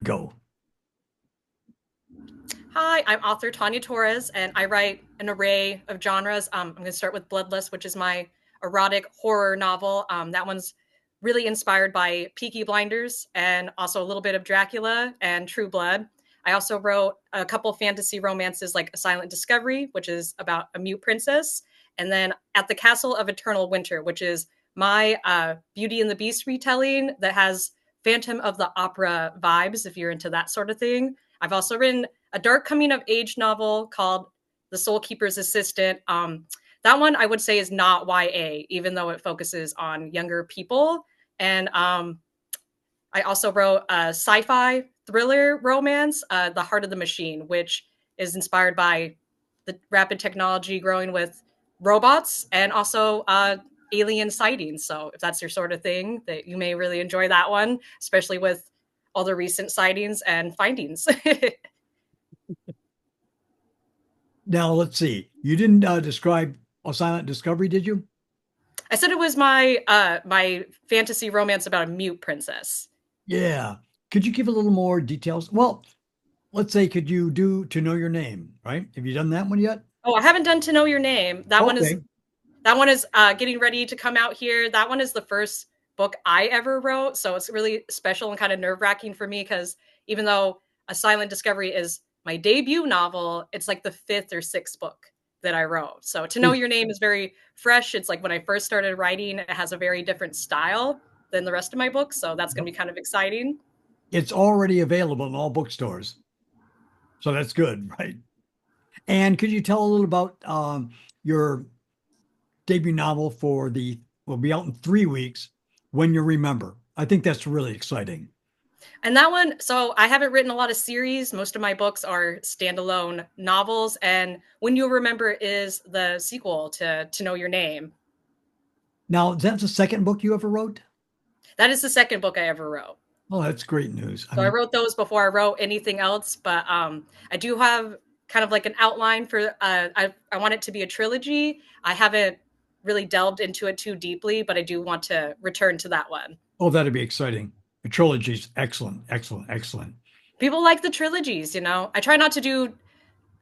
Go. Hi, I'm author Tawnya Torres, and I write an array of genres. I'm going to start with Bloodless, which is my erotic horror novel. That one's really inspired by Peaky Blinders and also a little bit of Dracula and True Blood. I also wrote a couple fantasy romances like A Silent Discovery, which is about a mute princess, and then At the Castle of Eternal Winter, which is my Beauty and the Beast retelling that has Phantom of the Opera vibes, if you're into that sort of thing. I've also written a dark coming of age novel called The Soul Keeper's Assistant. That one I would say is not YA, even though it focuses on younger people. And I also wrote a sci-fi thriller romance, The Heart of the Machine, which is inspired by the rapid technology growing with robots and also alien sightings. So if that's your sort of thing, that you may really enjoy that one, especially with all the recent sightings and findings. Now let's see. You didn't describe A Silent Discovery, did you? I said it was my fantasy romance about a mute princess. Yeah. Could you give a little more details? Well, let's say, could you do To Know Your Name, right? Have you done that one yet? Oh, I haven't done To Know Your Name. Okay. That one is getting ready to come out here. That one is the first book I ever wrote, so it's really special and kind of nerve wracking for me because even though A Silent Discovery is my debut novel, it's like the fifth or sixth book that I wrote. So To Know It, Your Name is very fresh. It's like when I first started writing, it has a very different style than the rest of my books, so that's going to be kind of exciting. it's already available in all bookstores. So that's good, right? And could you tell a little about your debut novel for the, will be out in 3 weeks, When You Remember? I think that's really exciting. And that one, so I haven't written a lot of series. Most of my books are standalone novels. And When You Remember is the sequel to Know Your Name. Now, that's the second book you ever wrote? That is the second book I ever wrote. Oh, that's great news. I So I mean, wrote those before I wrote anything else, but I do have kind of like an outline for I want it to be a trilogy. I haven't really delved into it too deeply, but I do want to return to that one. oh, that'd be exciting. The trilogy's excellent, excellent, excellent. People like the trilogies, you know. I try not to do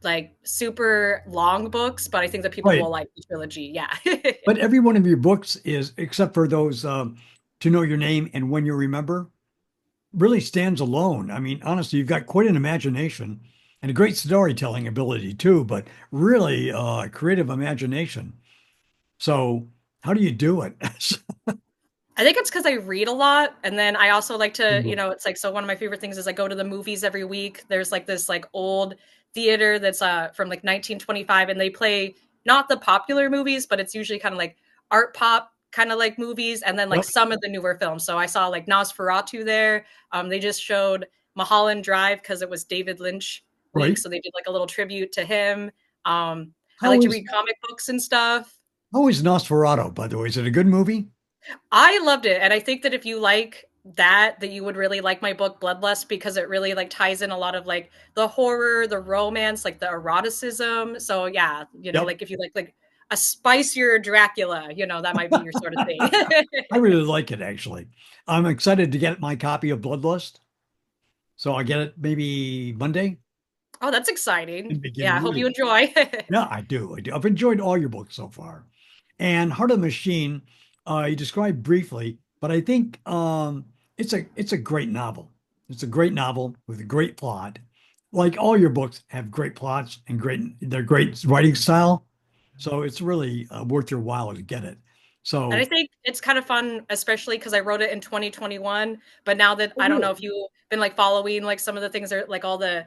like super long books, but I think that people Right. will like the trilogy. Yeah. But every one of your books is, except for those To Know Your Name and When You Remember, really stands alone. I mean, honestly, you've got quite an imagination and a great storytelling ability too, but really creative imagination. So, how do you do it? I think it's because I read a lot, and then I also like to, it's like so. One of my favorite things is I go to the movies every week. There's like this like old theater that's from like 1925, and they play not the popular movies, but it's usually kind of like art pop kind of like movies, and then like Yep. some of the newer films. So I saw like Nosferatu there. They just showed Mulholland Drive because it was David Lynch week, Right. so they did like a little tribute to him. I How like to is read comic books and stuff. how is Nosferatu, by the way? Is it a good movie? I loved it, and I think that if you like that you would really like my book Bloodlust because it really like ties in a lot of like the horror, the romance, like the eroticism. So yeah, Yep. like if you like a spicier Dracula, that might be your sort of thing. I really like it actually. I'm excited to get my copy of Bloodlust. So I get it maybe Monday. Oh, that's exciting. And begin Yeah, I hope you reading. enjoy. Yeah, I do. I do. I've enjoyed all your books so far. And Heart of the Machine, you described briefly, but I think it's a great novel. It's a great novel with a great plot. Like all your books have great plots and they're great writing style. So it's really worth your while to get it. And I So, think it's kind of fun, especially because I wrote it in 2021. But now that oh, I don't know really? if you've been like following like some of the things are like all the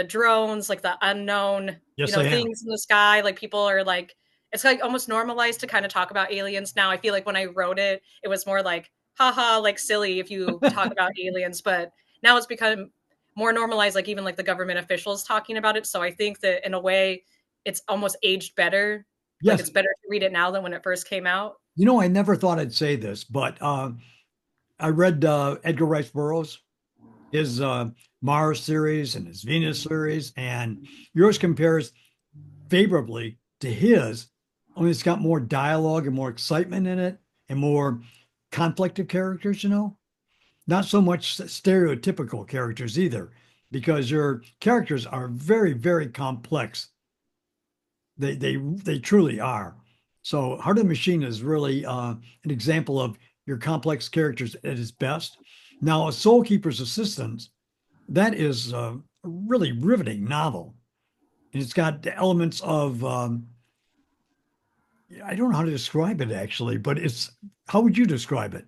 drones, like the unknown, Yes, I have. things in the sky. Like people are like it's like almost normalized to kind of talk about aliens now. I feel like when I wrote it, it was more like haha, like silly if you talk about aliens, but now it's become more normalized, like even like the government officials talking about it. So I think that in a way it's almost aged better. Like Yes. it's better to read it now than when it first came out. I never thought I'd say this, but I read Edgar Rice Burroughs, his Mars series and his Venus series, and yours compares favorably to his, only it's got more dialogue and more excitement in it and more conflict of characters. not so much stereotypical characters either, because your characters are very, very complex. They truly are. So Heart of the Machine is really an example of your complex characters at its best. Now, A Soul Keeper's Assistant, that is a really riveting novel. And it's got elements of I don't know how to describe it actually, but it's how would you describe it?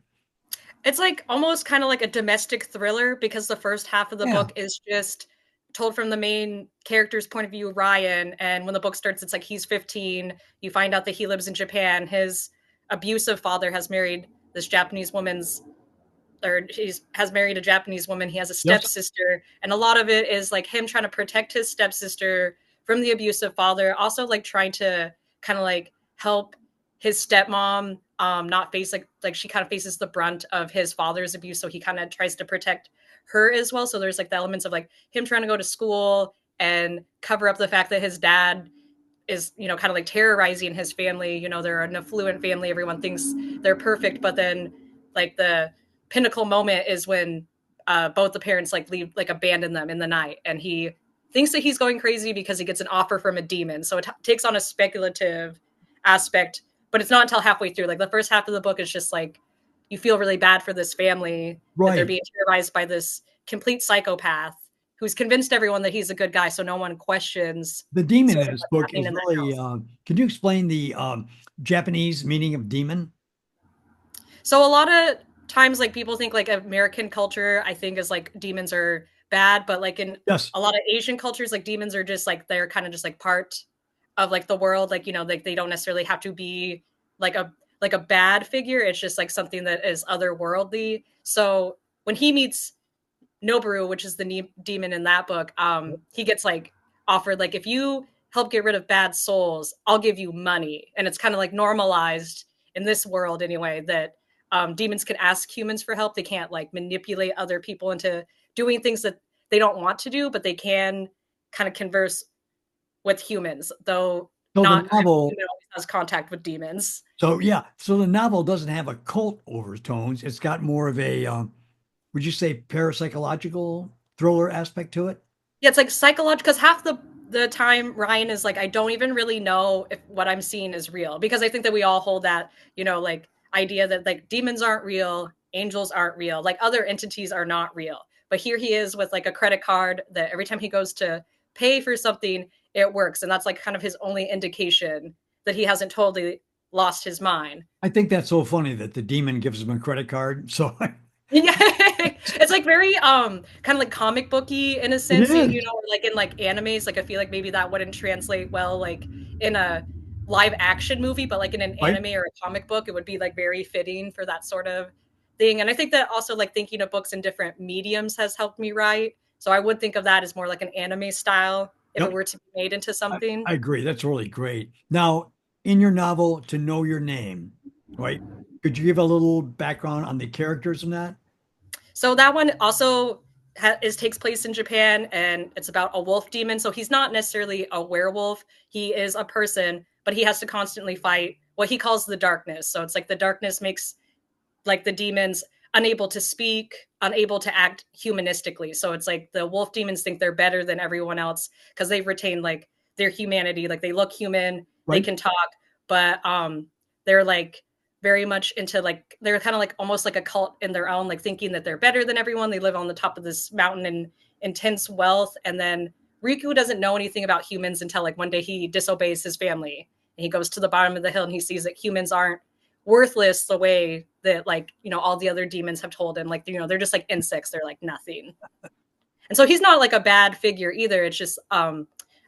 It's like almost kind of like a domestic thriller because the first half of the Yeah. book is just told from the main character's point of view, Ryan. And when the book starts, it's like he's 15. You find out that he lives in Japan. His abusive father has married this Japanese woman's, or he's has married a Japanese woman. He has a Yes. stepsister, and a lot of it is like him trying to protect his stepsister from the abusive father. Also, like trying to kind of like help his stepmom not face like she kind of faces the brunt of his father's abuse, so he kind of tries to protect her as well. So there's like the elements of like him trying to go to school and cover up the fact that his dad is kind of like terrorizing his family. They're an affluent family, everyone thinks they're perfect, but then like the pinnacle moment is when both the parents like leave, like abandon them in the night, and he thinks that he's going crazy because he gets an offer from a demon. So it takes on a speculative aspect, but it's not until halfway through. Like the first half of the book is just like you feel really bad for this family that they're Right. being terrorized by this complete psychopath who's convinced everyone that he's a good guy, so no one questions The demon sort in of this what's book happening is in that really, house. can you explain the Japanese meaning of demon? So a lot of times, like people think like American culture, I think is like demons are bad, but like in Yes. a lot of Asian cultures, like demons are just like they're kind of just like part of like the world. Like like they don't necessarily have to be like a bad figure. It's just like something that is otherworldly. So when he meets Noboru, which is the demon in that book, he gets like offered like if you help get rid of bad souls, I'll give you money, and it's kind of like normalized in this world anyway that demons can ask humans for help. They can't like manipulate other people into doing things that they don't want to do, but they can kind of converse with humans, though So the not every novel, human always has contact with demons. so yeah, so the novel doesn't have occult overtones. It's got more of a, would you say, parapsychological thriller aspect to it? Yeah, it's like psychological because half the time Ryan is like, I don't even really know if what I'm seeing is real because I think that we all hold that like idea that like demons aren't real, angels aren't real, like other entities are not real. But here he is with like a credit card that every time he goes to pay for something, it works, and that's like kind of his only indication that he hasn't totally lost his mind. I think that's so funny that the demon gives him a credit card. So Yeah, it's like very kind of like comic booky in a it sense, is, like in like animes. Like I feel like maybe that wouldn't translate well like in a live action movie, but like in an right? anime or a comic book, it would be like very fitting for that sort of thing. And I think that also like thinking of books in different mediums has helped me write. So I would think of that as more like an anime style if it Yep. were to be made into something. I agree. That's really great. Now, in your novel, To Know Your Name, right? Could you give a little background on the characters in that? So that one also takes place in Japan, and it's about a wolf demon. So he's not necessarily a werewolf; he is a person, but he has to constantly fight what he calls the darkness. So it's like the darkness makes like the demons unable to speak, unable to act humanistically. So it's like the wolf demons think they're better than everyone else because they've retained like their humanity. Like they look human, they Right? can talk, but they're like very much into like they're kind of like almost like a cult in their own, like thinking that they're better than everyone. They live on the top of this mountain in intense wealth, and then Riku doesn't know anything about humans until like one day he disobeys his family and he goes to the bottom of the hill and he sees that humans aren't worthless the way that like all the other demons have told him, like they're just like insects, they're like nothing. And so he's not like a bad figure either. It's just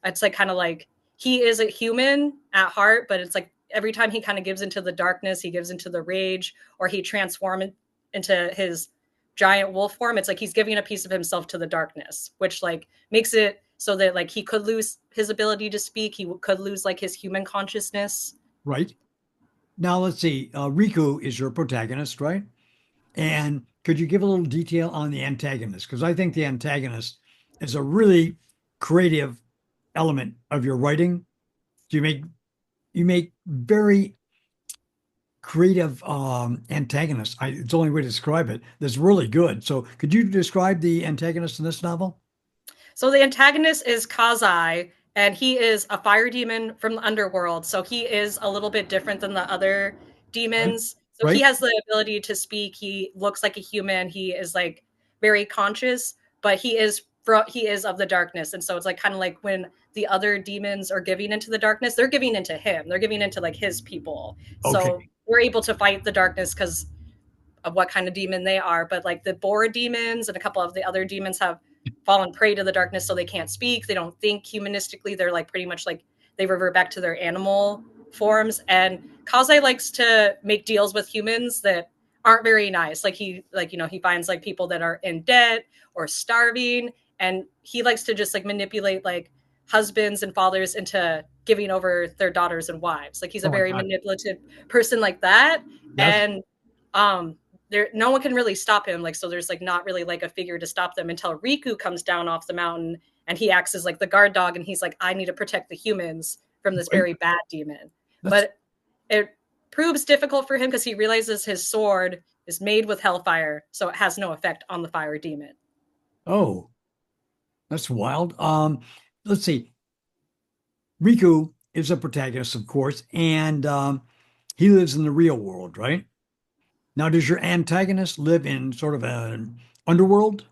it's like kind of like he is a human at heart, but it's like every time he kind of gives into the darkness, he gives into the rage, or he transforms into his giant wolf form, it's like he's giving a piece of himself to the darkness, which like makes it so that like he could lose his ability to speak, he could lose like his human consciousness. Right. Now, let's see. Riku is your protagonist, right? And could you give a little detail on the antagonist? Because I think the antagonist is a really creative element of your writing. You make very creative antagonist. It's the only way to describe it. That's really good. So, could you describe the antagonist in this novel? So the antagonist is Kazai, and he is a fire demon from the underworld. So he is a little bit different than the other Right? demons. So he Right? has the ability to speak. He looks like a human. He is like very conscious, but he is of the darkness. And so it's like kind of like when the other demons are giving into the darkness, they're giving into him. They're giving into like his people. So Okay. we're able to fight the darkness because of what kind of demon they are. But like the Bora demons and a couple of the other demons have fallen prey to the darkness, so they can't speak. They don't think humanistically. They're like pretty much like they revert back to their animal forms. And Kazai likes to make deals with humans that aren't very nice. Like he finds like people that are in debt or starving, and he likes to just like manipulate like husbands and fathers into giving over their daughters and wives. Like he's a Oh my very God. manipulative person like that. Yes. And there no one can really stop him, like, so there's like not really like a figure to stop them until Riku comes down off the mountain, and he acts as like the guard dog, and he's like, I need to protect the humans from this Right. very bad demon. That's But it proves difficult for him because he realizes his sword is made with hellfire, so it has no effect on the fire demon. oh, that's wild. Let's see. Riku is a protagonist, of course, and he lives in the real world, right? Now, does your antagonist live in sort of an underworld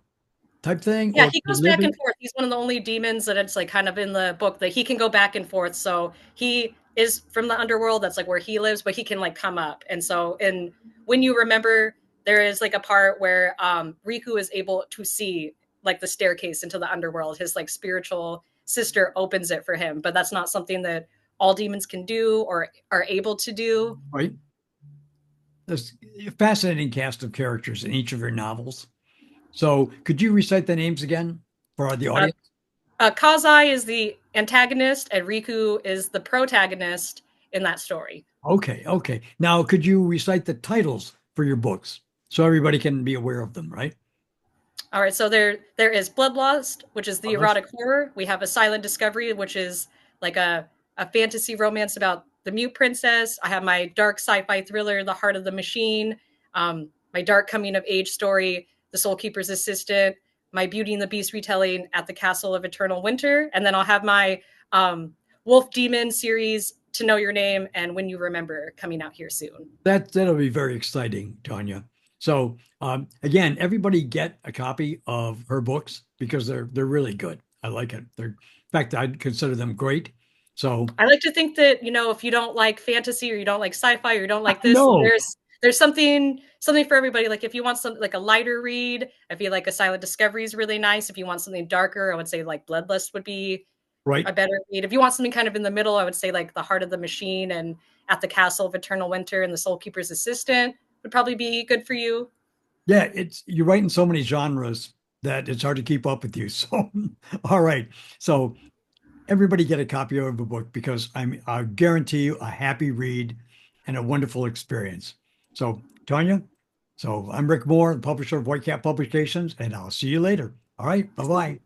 type thing, Yeah, or he he goes live back in? and forth. He's one of the only demons that it's like kind of in the book that he can go back and forth. So he is from the underworld. That's like where he lives, but he can like come up. And so, and when you remember, there is like a part where Riku is able to see like the staircase into the underworld. His like spiritual sister opens it for him, but that's not something that all demons can do or are able to do. Right? There's a fascinating cast of characters in each of your novels. So, could you recite the names again for the Uh, audience? Kazai is the antagonist, and Riku is the protagonist in that story. Okay, okay. Now, could you recite the titles for your books so everybody can be aware of them, right? All right, so there is Bloodlust, which is the Let's- erotic horror. We have A Silent Discovery, which is like a fantasy romance about the mute princess. I have my dark sci-fi thriller, The Heart of the Machine. My dark coming of age story, The Soul Keeper's Assistant. My Beauty and the Beast retelling, At the Castle of Eternal Winter, and then I'll have my Wolf Demon series, To Know Your Name and When You Remember, coming out here soon. that'll be very exciting, Tanya. So, again, everybody get a copy of her books because they're really good. I like it. In fact, I'd consider them great. So, I like to think that, if you don't like fantasy or you don't like sci-fi or you don't like this, no, there's something for everybody. Like if you want something like a lighter read, I feel like A Silent Discovery is really nice. If you want something darker, I would say like Bloodlust would be right? a better read. If you want something kind of in the middle, I would say like The Heart of the Machine and At the Castle of Eternal Winter and The Soul Keeper's Assistant would probably be good for you. Yeah, you write in so many genres that it's hard to keep up with you. So, all right. So, everybody get a copy of the book because I guarantee you a happy read and a wonderful experience. So, Tanya, so I'm Rick Moore, publisher of White Cat Publications, and I'll see you later. All right. Bye bye.